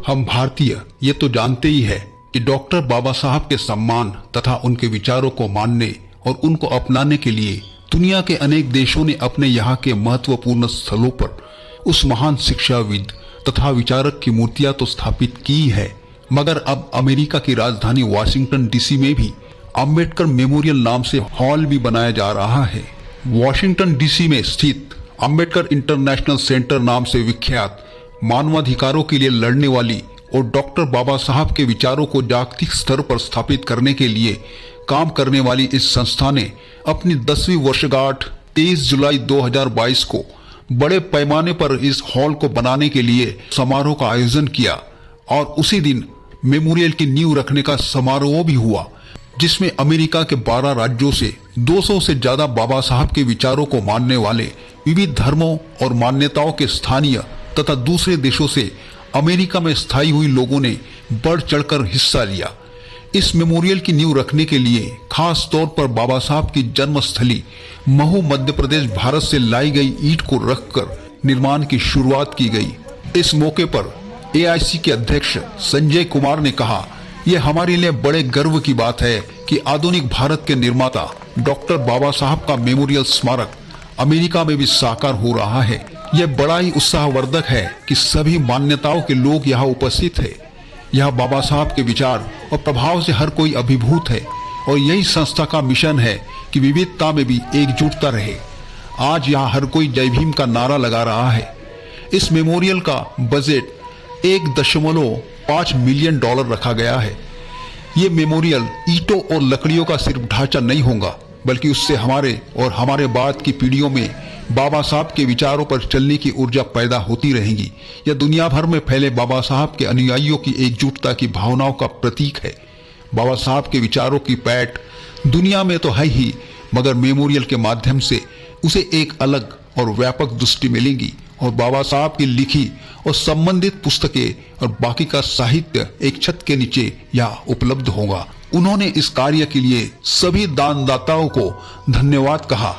हम भारतीय ये तो जानते ही है कि डॉक्टर बाबा साहब के सम्मान तथा उनके विचारों को मानने और उनको अपनाने के लिए दुनिया के अनेक देशों ने अपने यहाँ के महत्वपूर्ण स्थलों पर उस महान शिक्षाविद तथा विचारक की मूर्तियां तो स्थापित की है, मगर अब अमेरिका की राजधानी वाशिंगटन डीसी में भी अंबेडकर मेमोरियल नाम से हॉल भी बनाया जा रहा है। वाशिंगटन डीसी में स्थित अंबेडकर इंटरनेशनल सेंटर नाम से विख्यात मानवाधिकारों के लिए लड़ने वाली और डॉक्टर बाबा साहब के विचारों को जागतिक स्तर पर स्थापित करने के लिए काम करने वाली इस संस्था ने अपनी 10वीं वर्षगांठ 23 जुलाई 2022 को बड़े पैमाने पर इस हॉल को बनाने के लिए समारोह का आयोजन किया और उसी दिन मेमोरियल की नींव रखने का समारोह भी हुआ, जिसमें अमेरिका के 12 राज्यों से 200 से ज्यादा बाबा साहब के विचारों को मानने वाले विविध धर्मों और मान्यताओं के स्थानीय तथा दूसरे देशों से अमेरिका में स्थायी हुई लोगों ने बढ़ चढ़कर हिस्सा लिया। इस मेमोरियल की नींव रखने के लिए खास तौर पर बाबा साहब की जन्मस्थली महू मध्य प्रदेश भारत से लाई गई ईंट को रखकर निर्माण की शुरुआत की गई। इस मौके पर एआईसी के अध्यक्ष संजय कुमार ने कहा, यह हमारे लिए बड़े गर्व की बात है कि आधुनिक भारत के निर्माता डॉक्टर बाबा साहब का मेमोरियल स्मारक अमेरिका में भी साकार हो रहा है। यह बड़ा ही उत्साहवर्धक है कि सभी मान्यताओं के लोग यहाँ उपस्थित है। यह बाबा साहब के विचार और प्रभाव से हर कोई अभिभूत है और यही संस्था का मिशन है कि विविधता में भी एकजुटता रहे। आज यहाँ हर कोई जय भीम का नारा लगा रहा है। इस मेमोरियल का बजट $1.5 मिलियन रखा गया है। ये मेमोरियल ईंटों और लकड़ियों का सिर्फ ढांचा नहीं होगा, बल्कि उससे हमारे और हमारे बाद की पीढ़ियों में बाबा साहब के विचारों पर चलने की ऊर्जा पैदा होती रहेगी। यह दुनिया भर में फैले बाबा साहब के अनुयायियों की एकजुटता की भावनाओं का प्रतीक है। बाबा साहब के विचारों की पैठ दुनिया में तो है ही, मगर मेमोरियल के माध्यम से उसे एक अलग और व्यापक दृष्टि मिलेगी और बाबा साहब की लिखी और संबंधित पुस्तकें और बाकी का साहित्य एक छत के नीचे यहाँ उपलब्ध होगा। उन्होंने इस कार्य के लिए सभी दानदाताओं को धन्यवाद कहा।